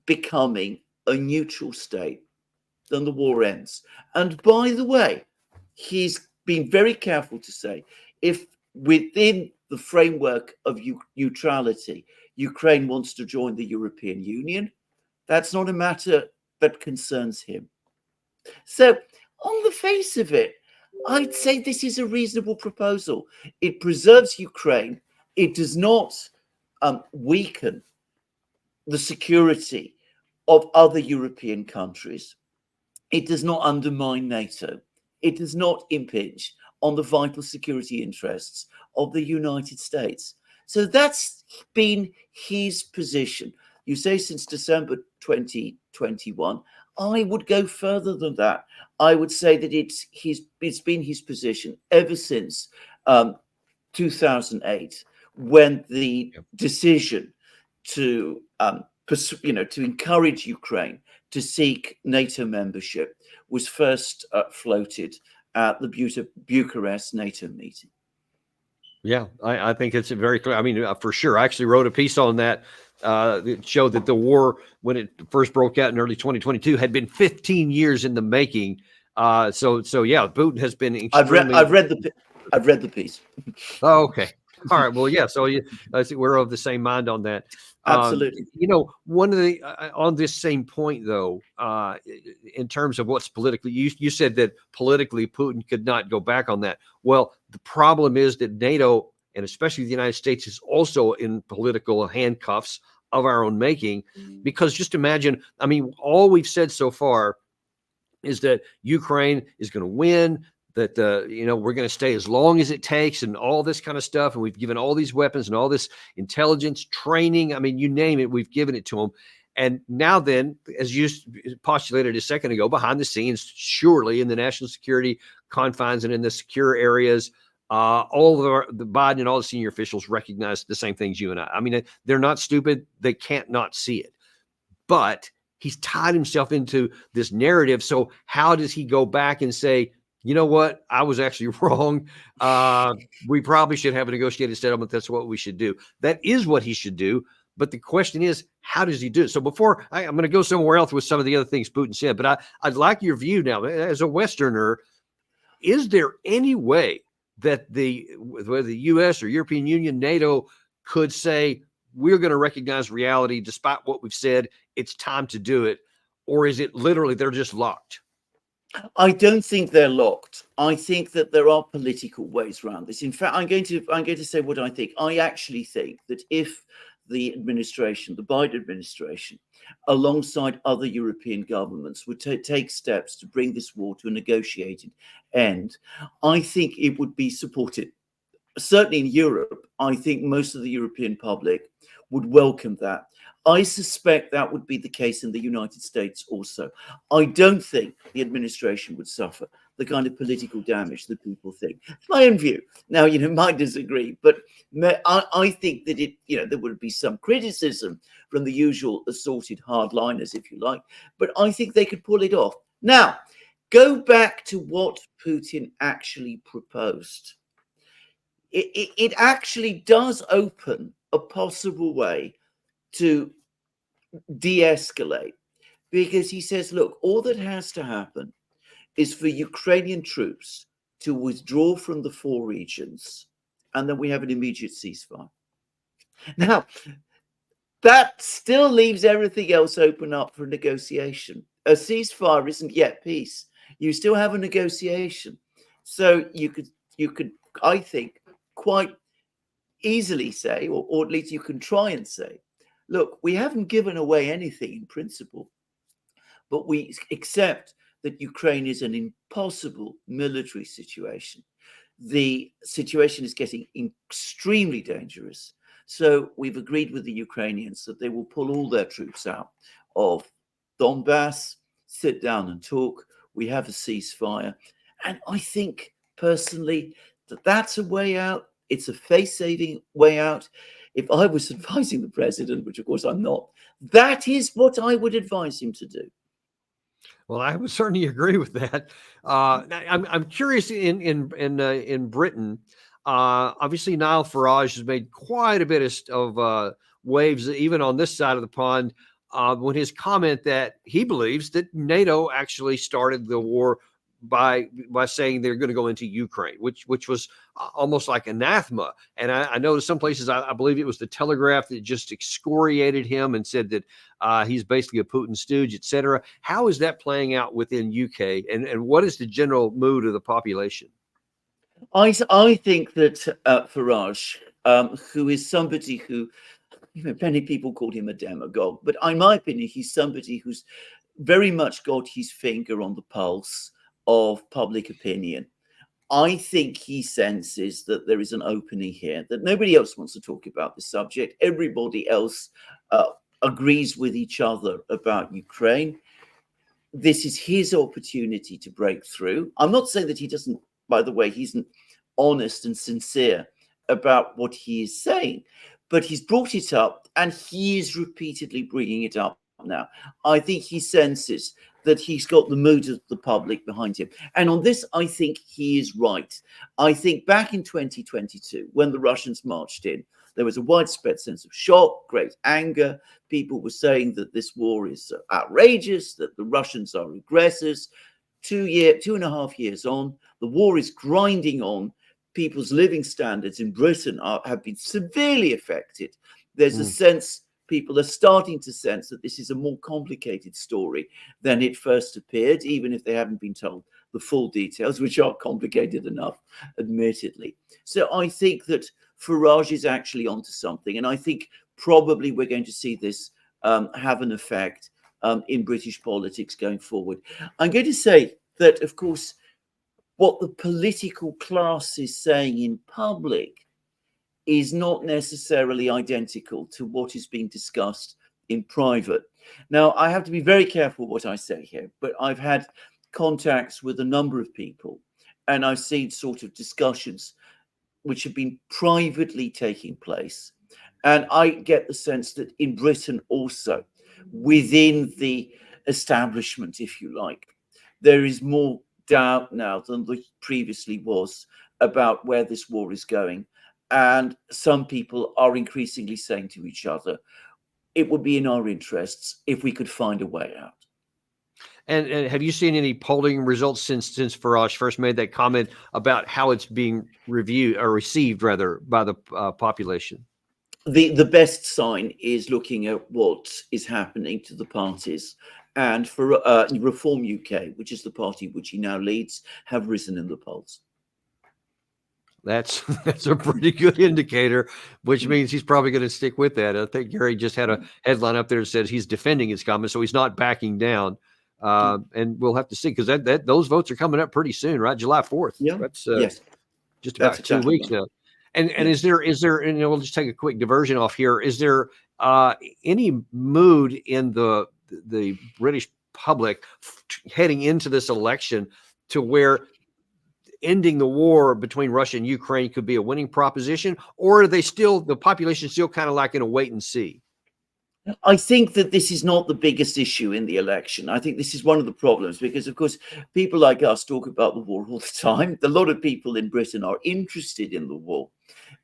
becoming a neutral state. Then the war ends. And by the way, he's been very careful to say, if within the framework of neutrality, Ukraine wants to join the European Union, that's not a matter that concerns him. So on the face of it, I'd say this is a reasonable proposal. It preserves Ukraine. It does not weaken the security of other European countries. It does not undermine NATO. It does not impinge on the vital security interests of the United States. So that's been his position. You say since December 2021. I would go further than that. I would say that it's been his position ever since 2008, when the decision to encourage Ukraine to seek NATO membership was first floated at the Bucharest NATO meeting. Yeah, I think it's very clear. I mean, for sure. I actually wrote a piece on that. That showed that the war, when it first broke out in early 2022, had been 15 years in the making. So yeah, Putin has been extremely. I've read the piece. Oh, okay. All right. Well, yeah. So I think we're of the same mind on that. Absolutely. One of the on this same point, though, in terms of what's politically, you said that politically Putin could not go back on that. Well, the problem is that NATO, and especially the United States, is also in political handcuffs of our own making. Because just imagine, I mean, all we've said so far is that Ukraine is going to win, that we're going to stay as long as it takes, and all this kind of stuff. And we've given all these weapons and all this intelligence training. I mean, you name it, we've given it to them. And now then, as you postulated a second ago, behind the scenes, surely in the national security confines and in the secure areas, all of the Biden and all the senior officials recognize the same things you and I. I mean, they're not stupid. They can't not see it. But he's tied himself into this narrative. So how does he go back and say, you know what? I was actually wrong. We probably should have a negotiated settlement. That's what we should do. That is what he should do. But the question is, how does he do it? So before I'm going to go somewhere else with some of the other things Putin said, but I'd like your view now as a Westerner. Is there any way that whether the U.S. or European Union, NATO could say, we're going to recognize reality despite what we've said, it's time to do it? Or is it literally they're just locked? I don't think they're locked. I think that there are political ways around this. In fact, I'm going to say what I think. I actually think that if the administration, the Biden administration, alongside other European governments, would take steps to bring this war to a negotiated end, I think it would be supported. Certainly in Europe, I think most of the European public would welcome that. I suspect that would be the case in the United States also. I don't think the administration would suffer the kind of political damage that people think. It's my own view. Now, might disagree, but I think that there would be some criticism from the usual assorted hardliners, if you like, but I think they could pull it off. Now, go back to what Putin actually proposed. It actually does open a possible way to de-escalate, because he says, look, all that has to happen is for Ukrainian troops to withdraw from the 4 regions, and then we have an immediate ceasefire. Now, that still leaves everything else open up for negotiation. A ceasefire isn't yet peace. You still have a negotiation. So you could, I think, quite easily say, or at least you can try and say, look, we haven't given away anything in principle, but we accept that Ukraine is an impossible military situation. The situation is getting extremely dangerous. So we've agreed with the Ukrainians that they will pull all their troops out of Donbass, sit down and talk. We have a ceasefire. And I think personally that that's a way out. It's a face-saving way out. If I was advising the president, which of course I'm not, that is what I would advise him to do. Well, I would certainly agree with that. I'm curious in Britain. Obviously, Nigel Farage has made quite a bit of waves, even on this side of the pond, when his comment that he believes that NATO actually started the war by saying they're going to go into Ukraine, which was almost like anathema. And I know some places, I believe it was the Telegraph that just excoriated him and said that he's basically a Putin stooge, etc. How is that playing out within UK, and what is the general mood of the population? I think that Farage, who is somebody who, many people called him a demagogue, but in my opinion, he's somebody who's very much got his finger on the pulse of public opinion. I think he senses that there is an opening here, that nobody else wants to talk about the subject. Everybody else agrees with each other about Ukraine. This is his opportunity to break through. I'm not saying that he doesn't, by the way, he's honest and sincere about what he is saying, but he's brought it up and he is repeatedly bringing it up now. I think he senses that he's got the mood of the public behind him. And on this, I think he is right. I think back in 2022, when the Russians marched in, there was a widespread sense of shock, great anger. People were saying that this war is outrageous, that the Russians are aggressors. 2.5 years on, the war is grinding on. People's living standards in Britain have been severely affected. There's a sense, people are starting to sense that this is a more complicated story than it first appeared, even if they haven't been told the full details, which are complicated enough, admittedly. So I think that Farage is actually onto something. And I think probably we're going to see this have an effect in British politics going forward. I'm going to say that, of course, what the political class is saying in public is not necessarily identical to what is being discussed in private. Now, I have to be very careful what I say here, but I've had contacts with a number of people, and I've seen sort of discussions which have been privately taking place. And I get the sense that in Britain also, within the establishment, if you like, there is more doubt now than there previously was about where this war is going. And some people are increasingly saying to each other, it would be in our interests if we could find a way out. And have you seen any polling results since Farage first made that comment about how it's being reviewed or received, rather, by the population? The best sign is looking at what is happening to the parties. And for Reform UK, which is the party which he now leads, have risen in the polls. That's a pretty good indicator, which means he's probably going to stick with that. I think Gary just had a headline up there that says he's defending his comments, so he's not backing down. And we'll have to see, because that those votes are coming up pretty soon, right? July 4th. Yeah. That's yes. just about That's 2 exactly weeks right. now. And is there, and we'll just take a quick diversion off here. Is there any mood in the British public heading into this election to where ending the war between Russia and Ukraine could be a winning proposition, or are they still, the population still kind of like in a wait and see? I think that this is not the biggest issue in the election. I think this is one of the problems because, of course, people like us talk about the war all the time. A lot of people in Britain are interested in the war.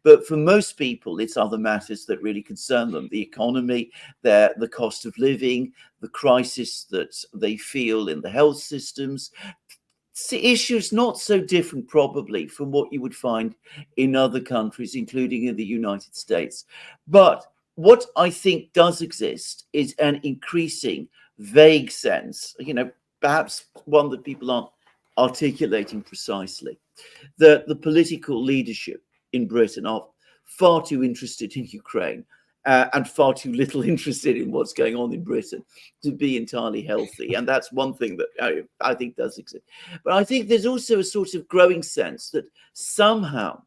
But for most people, it's other matters that really concern them. The economy, the cost of living, the crisis that they feel in the health systems. Issues not so different probably from what you would find in other countries, including in the United States. But what I think does exist is an increasing vague sense, perhaps one that people aren't articulating precisely, that the political leadership in Britain are far too interested in Ukraine and far too little interested in what's going on in Britain to be entirely healthy. And that's one thing that I think does exist. But I think there's also a sort of growing sense that somehow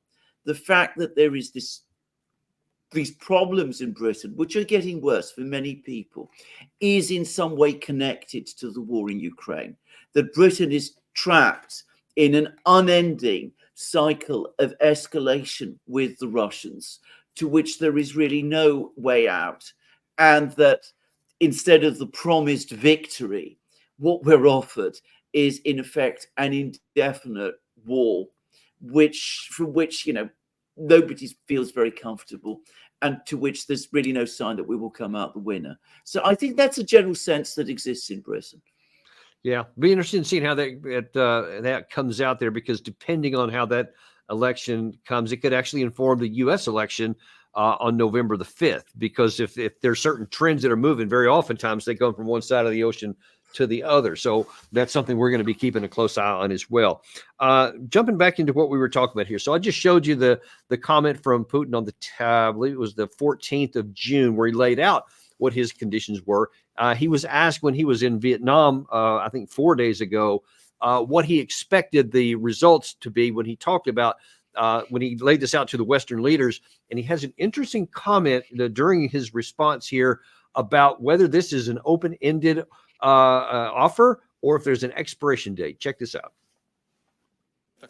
the fact that there is these problems in Britain, which are getting worse for many people, is in some way connected to the war in Ukraine. That Britain is trapped in an unending cycle of escalation with the Russians, to which there is really no way out. And that instead of the promised victory, what we're offered is in effect an indefinite war, from which nobody feels very comfortable, and to which there's really no sign that we will come out the winner. So I think that's a general sense that exists in Britain. Yeah, be interested in seeing how that comes out there, because depending on how that election comes, it could actually inform the U.S. election on November the 5th. Because if there's certain trends that are moving, very oftentimes they go from one side of the ocean to the other. So that's something we're going to be keeping a close eye on as well. Jumping back into what we were talking about here. So I just showed you the comment from Putin on I believe it was the 14th of June, where he laid out what his conditions were. He was asked when he was in Vietnam, I think 4 days ago, what he expected the results to be when he talked about when he laid this out to the Western leaders. And he has an interesting comment during his response here about whether this is an open-ended offer or if there's an expiration date. Check this out.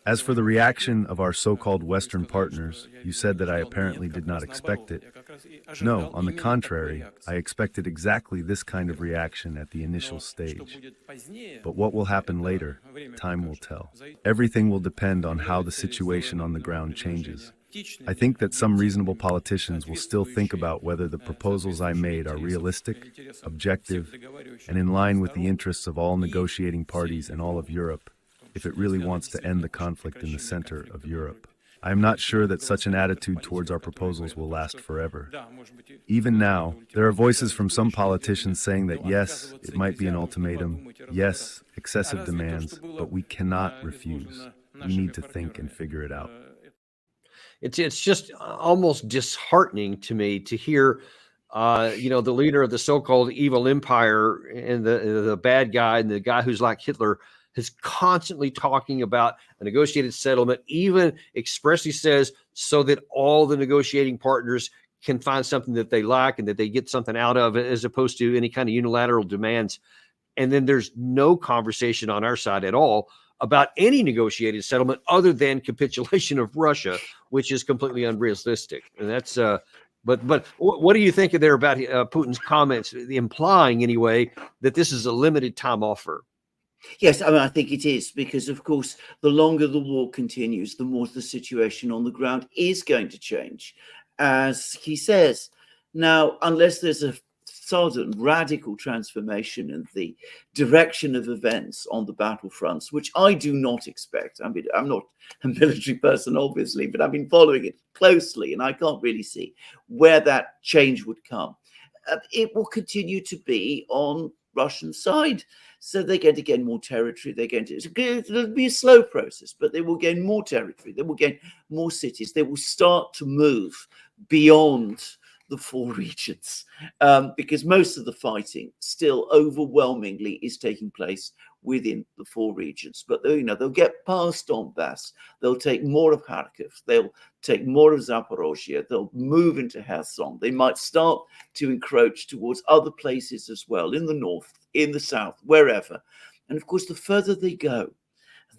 As for the reaction of our so-called Western partners, you said that I apparently did not expect it. No, on the contrary, I expected exactly this kind of reaction at the initial stage. But what will happen later, time will tell. Everything will depend on how the situation on the ground changes. I think that some reasonable politicians will still think about whether the proposals I made are realistic, objective, and in line with the interests of all negotiating parties and all of Europe, if it really wants to end the conflict in the center of Europe. I am not sure that such an attitude towards our proposals will last forever. Even now, there are voices from some politicians saying that yes, it might be an ultimatum, yes, excessive demands, but we cannot refuse. We need to think and figure it out. It's just almost disheartening to me to hear, the leader of the so-called evil empire and the bad guy and the guy who's like Hitler is constantly talking about a negotiated settlement, even expressly says so that all the negotiating partners can find something that they like and that they get something out of it, as opposed to any kind of unilateral demands. And then there's no conversation on our side at all about any negotiated settlement other than capitulation of Russia, which is completely unrealistic. And that's but what do you think there about Putin's comments, implying anyway that this is a limited time offer? Yes, I mean, I think it is, because, of course, the longer the war continues, the more the situation on the ground is going to change, as he says. Now, unless there's a sudden radical transformation in the direction of events on the battlefronts, which I do not expect. I mean, I'm not a military person, obviously, but I've been following it closely, and I can't really see where that change would come. It will continue to be on Russian side. So they're going to gain more territory. It'll be a slow process, but they will gain more territory. They will gain more cities. They will start to move beyond the four regions, because most of the fighting still overwhelmingly is taking place within the four regions. But they'll get past Donbass. They'll take more of Kharkiv. They'll take more of Zaporozhye. They'll move into Kherson. They might start to encroach towards other places as well, in the north, in the south, wherever. And of course, the further they go,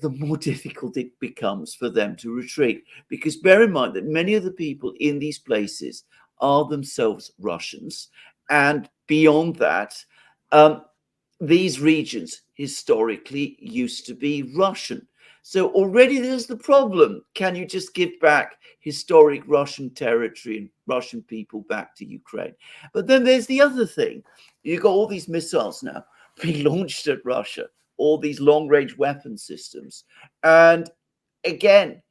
the more difficult it becomes for them to retreat. Because bear in mind that many of the people in these places are themselves Russians. And beyond that, these regions historically used to be Russian. So already there's the problem. Can you just give back historic Russian territory and Russian people back to Ukraine? But then there's the other thing. You've got all these missiles now being launched at Russia, all these long-range weapon systems. And again,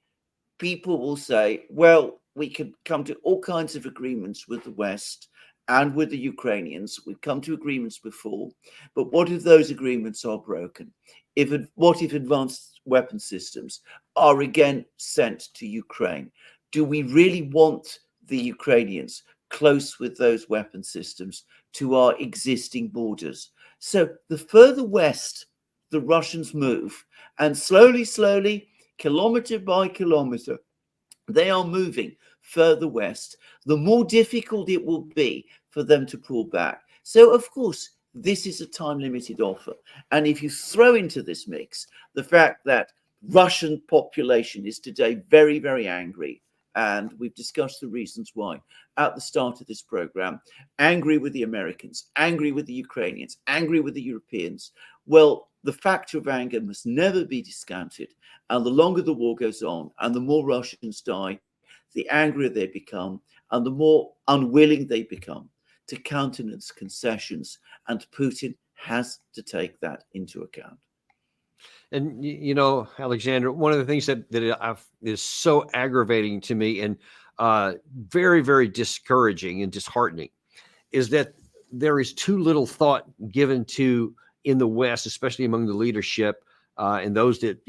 people will say, well, we could come to all kinds of agreements with the West and with the Ukrainians. We've come to agreements before, but what if those agreements are broken? What if advanced weapon systems are again sent to Ukraine? Do we really want the Ukrainians close with those weapon systems to our existing borders? So the further west the Russians move, and slowly, kilometer by kilometer, they are moving further west, the more difficult it will be for them to pull back. So, of course, this is a time-limited offer. And if you throw into this mix the fact that Russian population is today very, very angry, and we've discussed the reasons why at the start of this program, angry with the Americans, angry with the Ukrainians, angry with the Europeans, well, the factor of anger must never be discounted. And the longer the war goes on and the more Russians die, the angrier they become and the more unwilling they become to countenance concessions. And Putin has to take that into account. And, Alexander, one of the things that is so aggravating to me and very, very discouraging and disheartening is that there is too little thought given to in the West, especially among the leadership and those that,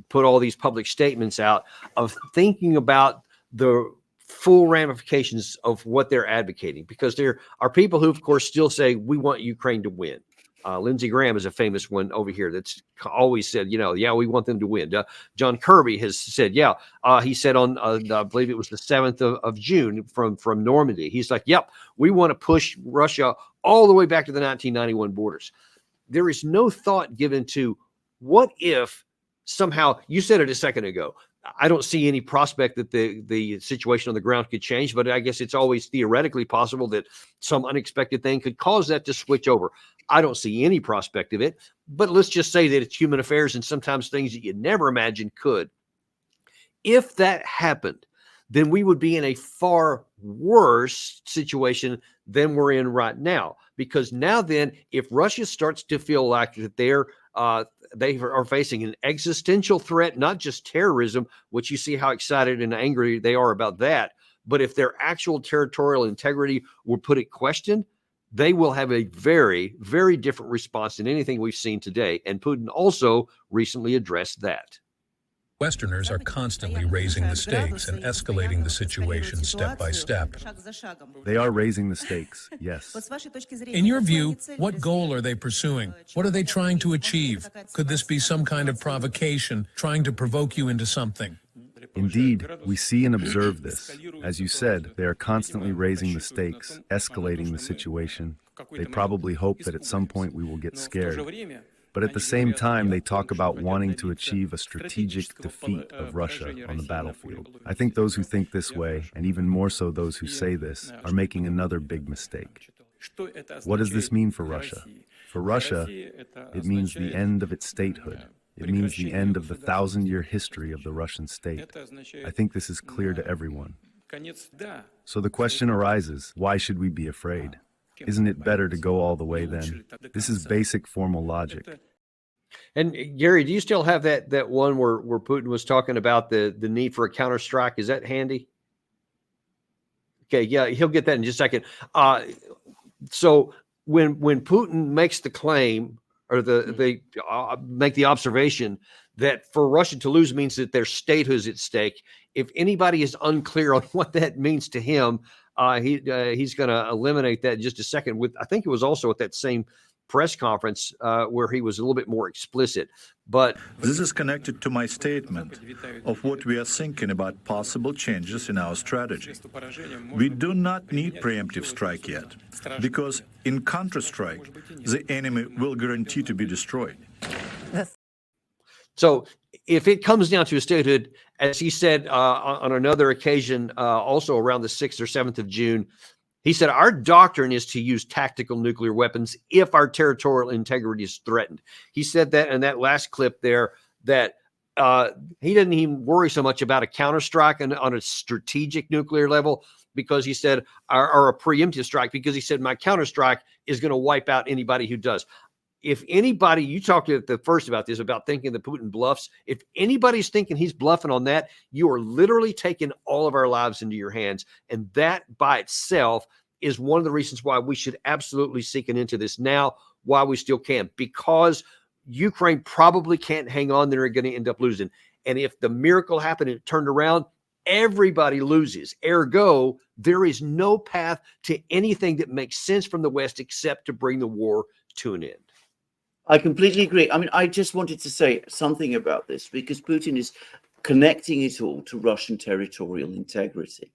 put all these public statements out, of thinking about the full ramifications of what they're advocating, because there are people who, of course, still say we want Ukraine to win. Lindsey Graham is a famous one over here that's always said, yeah, we want them to win. John Kirby has said, he said on, I believe it was the 7th of June from Normandy. He's like, yep, we want to push Russia all the way back to the 1991 borders. There is no thought given to what if somehow, you said it a second ago, I don't see any prospect that the situation on the ground could change, but I guess it's always theoretically possible that some unexpected thing could cause that to switch over. I don't see any prospect of it, but let's just say that it's human affairs and sometimes things that you never imagined could. If that happened, then we would be in a far worse situation than we're in right now. Because now then, if Russia starts to feel like that they are facing an existential threat, not just terrorism, which you see how excited and angry they are about that, but if their actual territorial integrity were put at question, they will have a very, very different response than anything we've seen today. And Putin also recently addressed that. Westerners are constantly raising the stakes and escalating the situation step by step. They are raising the stakes, yes. In your view, what goal are they pursuing? What are they trying to achieve? Could this be some kind of provocation, trying to provoke you into something? Indeed, we see and observe this. As you said, they are constantly raising the stakes, escalating the situation. They probably hope that at some point we will get scared. But at the same time, they talk about wanting to achieve a strategic defeat of Russia on the battlefield. I think those who think this way, and even more so those who say this, are making another big mistake. What does this mean for Russia? For Russia, it means the end of its statehood. It means the end of the 1,000-year history of the Russian state. I think this is clear to everyone. So the question arises, why should we be afraid? Isn't it better to go all the way then? This is basic formal logic. And Gary, do you still have that one where Putin was talking about the need for a counterstrike? Is that handy? Okay, yeah, he'll get that in just a second. So when Putin makes the claim, or they make the observation that for Russia to lose means that their statehood is at stake, if anybody is unclear on what that means to him, he's going to eliminate that in just a second. I think it was also at that same press conference where he was a little bit more explicit. But this is connected to my statement of what we are thinking about possible changes in our strategy. We do not need preemptive strike yet, because in counterstrike, the enemy will guarantee to be destroyed. So if it comes down to a statehood, as he said on another occasion, also around the 6th or 7th of June, he said, our doctrine is to use tactical nuclear weapons if our territorial integrity is threatened. He said that in that last clip there, that he didn't even worry so much about a counterstrike on a strategic nuclear level, because he said, or a preemptive strike, because he said, my counterstrike is going to wipe out anybody who does. If anybody, you talked at the first about this, about thinking that Putin bluffs. If anybody's thinking he's bluffing on that, you are literally taking all of our lives into your hands. And that by itself is one of the reasons why we should absolutely seek an end to this now, while we still can, because Ukraine probably can't hang on. They're going to end up losing. And if the miracle happened and it turned around, everybody loses. Ergo, there is no path to anything that makes sense from the West except to bring the war to an end. I completely agree. I mean, I just wanted to say something about this, because Putin is connecting it all to Russian territorial integrity.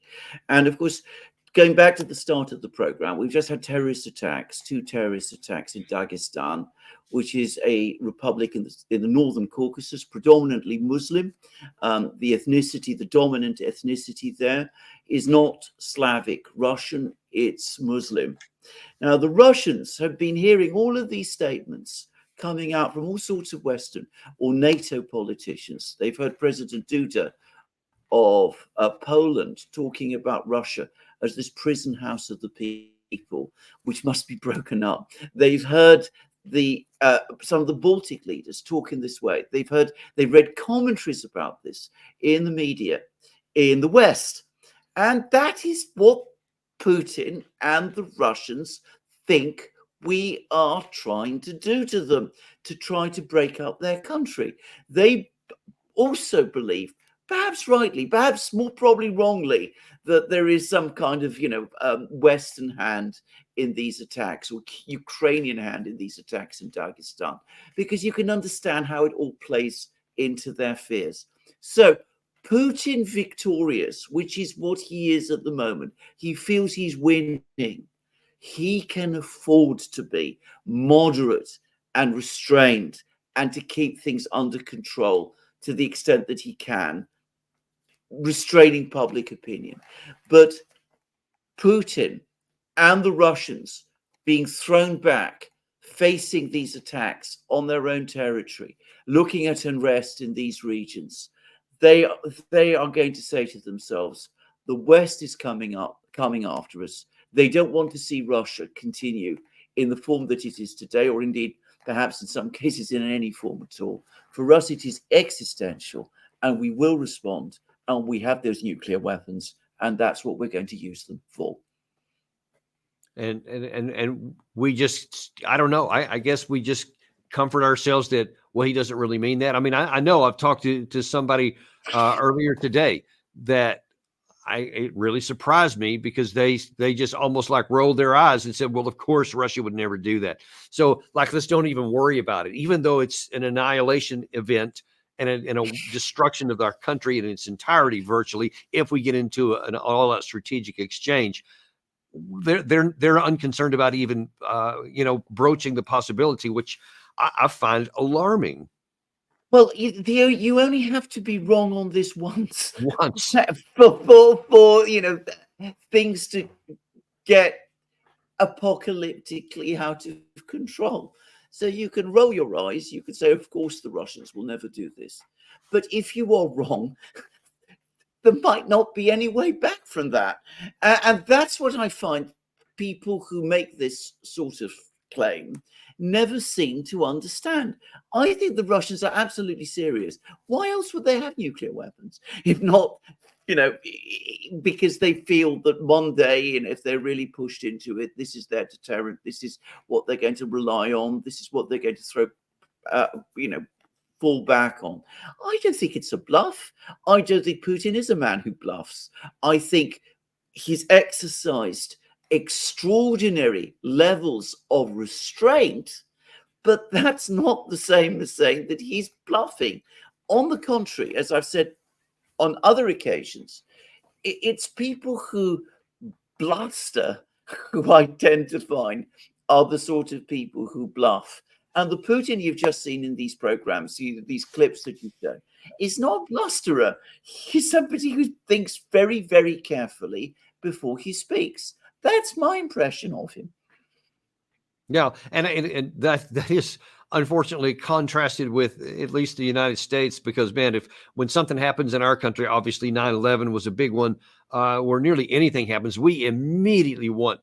And of course, going back to the start of the program, we've just had terrorist attacks, 2 terrorist attacks in Dagestan, which is a republic in the northern Caucasus, predominantly Muslim. The ethnicity, the dominant ethnicity there is not Slavic Russian, it's Muslim. Now, the Russians have been hearing all of these statements coming out from all sorts of Western or NATO politicians. They've heard President Duda of Poland talking about Russia as this prison house of the people, which must be broken up. They've heard some of the Baltic leaders talk in this way. They've read commentaries about this in the media in the West. And that is what Putin and the Russians think we are trying to do to them, to try to break up their country. They also believe, perhaps rightly, perhaps more probably wrongly, that there is some kind of, Western hand in these attacks, or Ukrainian hand in these attacks in Dagestan, because you can understand how it all plays into their fears. So Putin victorious, which is what he is at the moment, he feels he's winning. He can afford to be moderate and restrained and to keep things under control to the extent that he can. restraining public opinion. But Putin and the Russians being thrown back, facing these attacks on their own territory, looking at unrest in these regions, they are going to say to themselves, the West is coming after us. They don't want to see Russia continue in the form that it is today, or indeed, perhaps in some cases, in any form at all. For us, it is existential, and we will respond, and we have those nuclear weapons, and that's what we're going to use them for. And we just, I don't know. I guess we just comfort ourselves that, well, he doesn't really mean that. I mean, I know I've talked to somebody earlier today that it really surprised me, because they just almost like rolled their eyes and said, well, of course, Russia would never do that. So like, let's don't even worry about it, even though it's an annihilation event and a destruction of our country in its entirety, virtually, if we get into an all-out strategic exchange. They're unconcerned about even broaching the possibility, which I find alarming. Well, you only have to be wrong on this once for things to get apocalyptically out of control. So you can roll your eyes, you can say, of course the Russians will never do this. But if you are wrong, there might not be any way back from that. And that's what I find people who make this sort of claim never seem to understand. I think the Russians are absolutely serious. Why else would they have nuclear weapons? If not, because they feel that one day, and if they're really pushed into it, this is their deterrent. This is what they're going to rely on. This is what they're going to throw, fall back on. I don't think it's a bluff. I don't think Putin is a man who bluffs. I think he's exercised extraordinary levels of restraint, but that's not the same as saying that he's bluffing. On the contrary, as I've said on other occasions, it's people who bluster who I tend to find are the sort of people who bluff. And the Putin you've just seen in these programs, these clips that you've done, is not a blusterer. He's somebody who thinks very, very carefully before he speaks. That's my impression of him. Yeah, and that is unfortunately contrasted with at least the United States, because, man, when something happens in our country, obviously 9/11 was a big one, where nearly anything happens, we immediately want,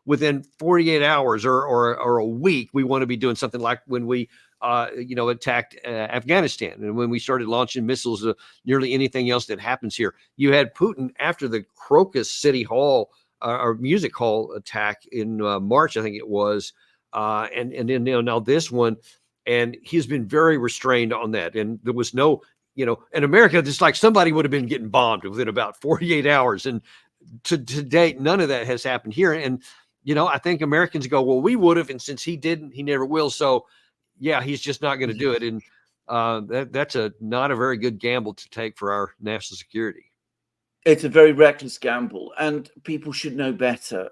within 48 hours or a week, we want to be doing something, like when we attacked Afghanistan, and when we started launching missiles, nearly anything else that happens here. You had Putin after the Crocus City Hall or Music Hall attack in March, I think it was, and then now this one, and he's been very restrained on that. And there was no, in America, just like somebody would have been getting bombed within about 48 hours, and to date, none of that has happened here. And I think Americans go, well, we would have, and since he didn't, he never will. So yeah, he's just not going to do it, and that's not a very good gamble to take for our national security. It's a very reckless gamble, and people should know better.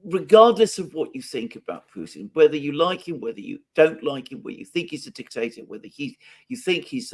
Regardless of what you think about Putin, whether you like him, whether you don't like him, whether you think he's a dictator, whether you think he's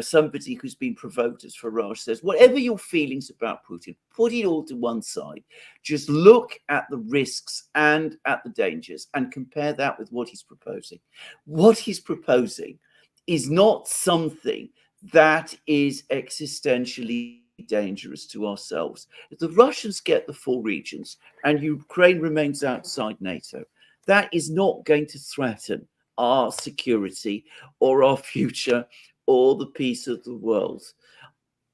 somebody who's been provoked, as Farage says, whatever your feelings about Putin, put it all to one side. Just look at the risks and at the dangers and compare that with what he's proposing. What he's proposing is not something that is existentially dangerous to ourselves. If the Russians get the 4 regions and Ukraine remains outside NATO, that is not going to threaten our security or our future or the peace of the world.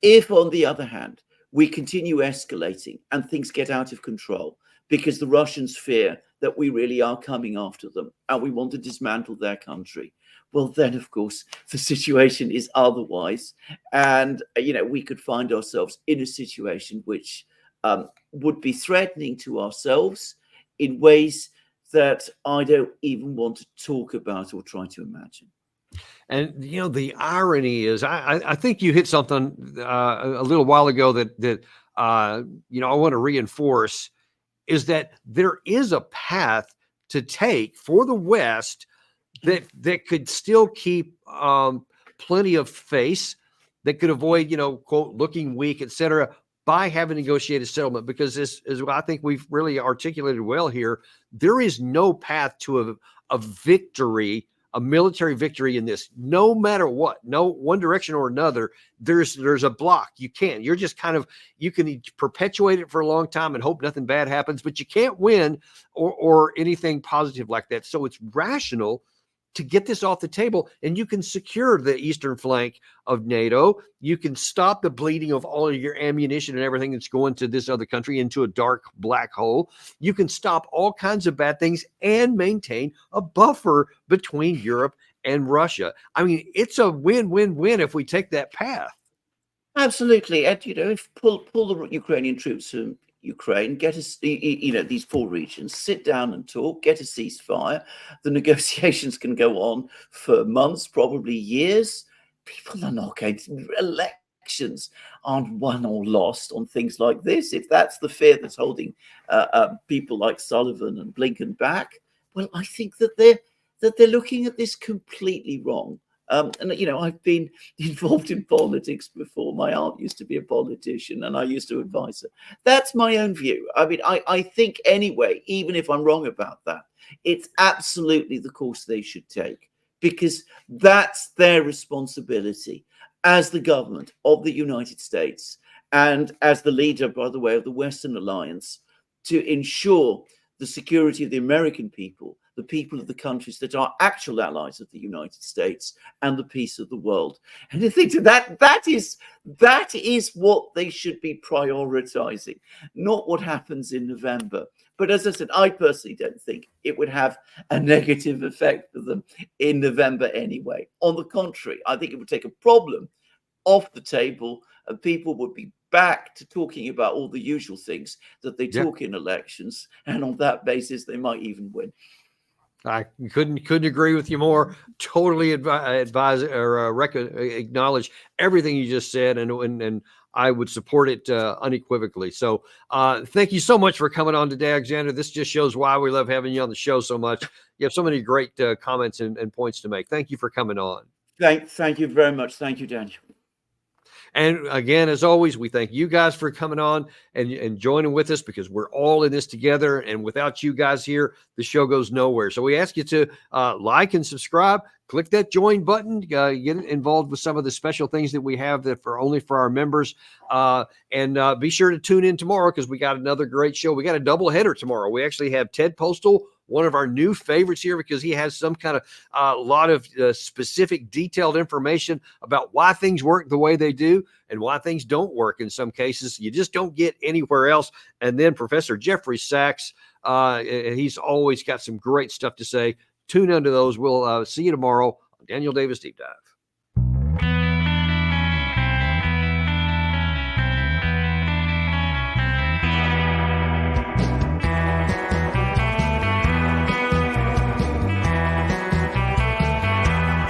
If, on the other hand, we continue escalating and things get out of control because the Russians fear that we really are coming after them and we want to dismantle their country, well, then, of course, the situation is otherwise. And, we could find ourselves in a situation which would be threatening to ourselves in ways that I don't even want to talk about or try to imagine. And, the irony is, I think you hit something a little while ago that I want to reinforce, is that there is a path to take for the West that could still keep plenty of face that could avoid, quote, looking weak, et cetera, by having negotiated settlement. Because this is what I think we've really articulated well here. There is no path to a victory, a military victory in this, no matter what, no one direction or another. There's a block. You're just you can perpetuate it for a long time and hope nothing bad happens, but you can't win or anything positive like that. So it's rational to get this off the table, and you can secure the eastern flank of NATO. You can stop the bleeding of all of your ammunition and everything that's going to this other country into a dark black hole. You can stop all kinds of bad things and maintain a buffer between Europe and Russia. I mean, it's a win-win-win if we take that path. Absolutely. And, if pull the Ukrainian troops from Ukraine, get us, these 4 regions, sit down and talk, get a ceasefire. The negotiations can go on for months, probably years. People are not going to, elections aren't won or lost on things like this. If that's the fear that's holding people like Sullivan and Blinken back, well, I think that they're looking at this completely wrong. And, I've been involved in politics before. My aunt used to be a politician and I used to advise her. That's my own view. I mean, I think anyway, even if I'm wrong about that, it's absolutely the course they should take, because that's their responsibility as the government of the United States and as the leader, by the way, of the Western Alliance, to ensure the security of the American people, the people of the countries that are actual allies of the United States, and the peace of the world. And I think that is what they should be prioritizing, not what happens in November. But as I said, I personally don't think it would have a negative effect for them in November anyway. On the contrary, I think it would take a problem off the table and people would be back to talking about all the usual things that they talk in elections. And on that basis, they might even win. I couldn't agree with you more. Totally advise or acknowledge everything you just said, and I would support it unequivocally. So thank you so much for coming on today, Alexander. This just shows why we love having you on the show so much. You have so many great comments and points to make. Thank you for coming on. Thank you very much. Thank you, Daniel. And again, as always, we thank you guys for coming on and joining with us, because we're all in this together. And without you guys here, the show goes nowhere. So we ask you to like and subscribe, click that join button, get involved with some of the special things that we have that for only for our members. And be sure to tune in tomorrow, because we got another great show. We got a double header tomorrow. We actually have Ted Postal, one of our new favorites here, because he has some kind of lot of specific detailed information about why things work the way they do and why things don't work in some cases. You just don't get anywhere else. And then Professor Jeffrey Sachs, he's always got some great stuff to say. Tune into those. We'll see you tomorrow on Daniel Davis Deep Dive.